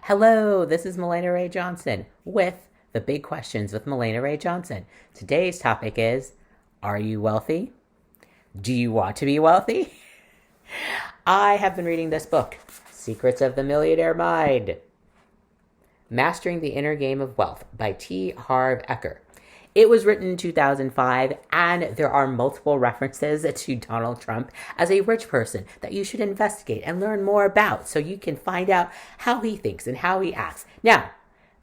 Hello, this is Mahlena-Rae Johnson with the Big Questions with Mahlena-Rae Johnson. Today's topic is, are you wealthy? Do you want to be wealthy? I have been reading this book, Secrets of the Millionaire Mind, Mastering the Inner Game of Wealth by T. Harv Eker. It was written in 2005, and there are multiple references to Donald Trump as a rich person that you should investigate and learn more about so you can find out how he thinks and how he acts. Now,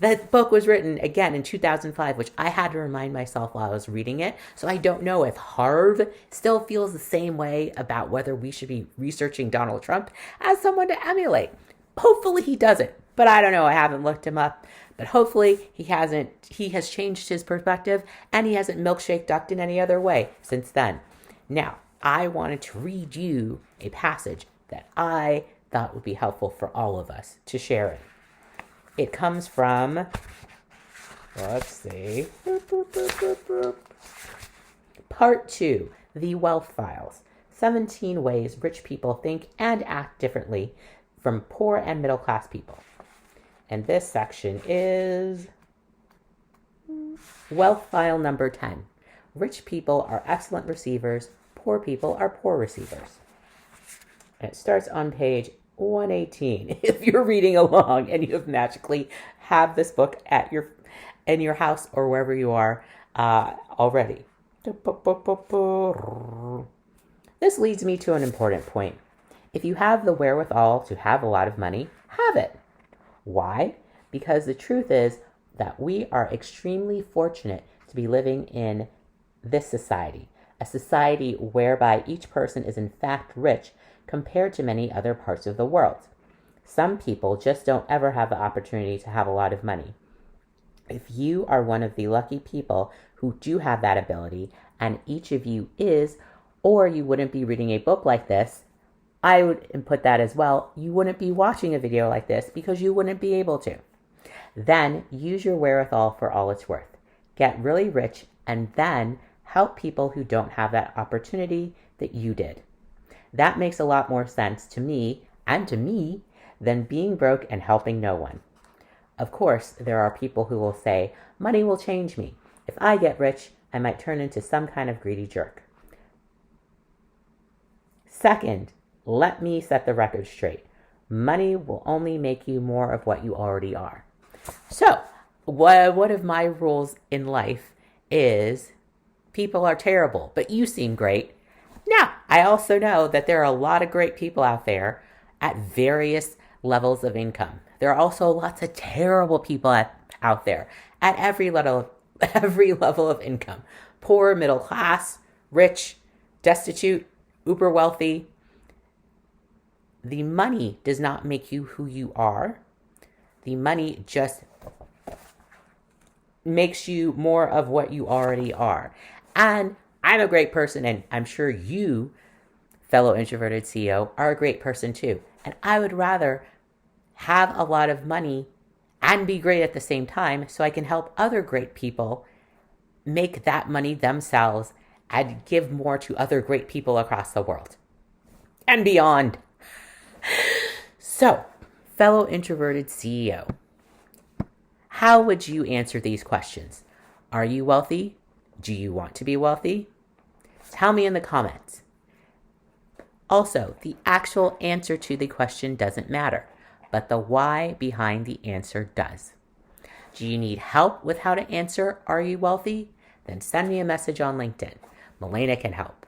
that book was written again in 2005, which I had to remind myself while I was reading it. So I don't know if Harv still feels the same way about whether we should be researching Donald Trump as someone to emulate. Hopefully he doesn't, but I don't know. I haven't looked him up. But hopefully he has changed his perspective and he hasn't milkshake ducked in any other way since then. Now, I wanted to read you a passage that I thought would be helpful for all of us to share it. It comes from, let's see, Part 2, The Wealth Files, 17 Ways Rich People Think and Act Differently from Poor and Middle Class People. And this section is Wealth File number 10. Rich people are excellent receivers. Poor people are poor receivers. And it starts on page 118. If you're reading along and you have magically have this book in your house or wherever you are already. This leads me to an important point. If you have the wherewithal to have a lot of money, have it. Why? Because the truth is that we are extremely fortunate to be living in this society, a society whereby each person is in fact rich compared to many other parts of the world. Some people just don't ever have the opportunity to have a lot of money. If you are one of the lucky people who do have that ability, and each of you is, or you wouldn't be reading a book like this, I would input that as well. You wouldn't be watching a video like this because you wouldn't be able to. Then use your wherewithal for all it's worth. Get really rich and then help people who don't have that opportunity that you did. That makes a lot more sense to me than being broke and helping no one. Of course, there are people who will say, money will change me. If I get rich, I might turn into some kind of greedy jerk. Second, let me set the record straight. Money will only make you more of what you already are. So, one of my rules in life is people are terrible, but you seem great. Now, I also know that there are a lot of great people out there at various levels of income. There are also lots of terrible people out there at every level of income. Poor, middle class, rich, destitute, uber wealthy. The money does not make you who you are. The money just makes you more of what you already are. And I'm a great person, and I'm sure you, fellow introverted CEO, are a great person too. And I would rather have a lot of money and be great at the same time so I can help other great people make that money themselves and give more to other great people across the world and beyond. So, fellow introverted CEO, how would you answer these questions? Are you wealthy? Do you want to be wealthy? Tell me in the comments. Also, the actual answer to the question doesn't matter, but the why behind the answer does. Do you need help with how to answer, are you wealthy? Then send me a message on LinkedIn. Mahlena can help.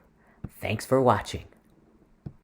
Thanks for watching.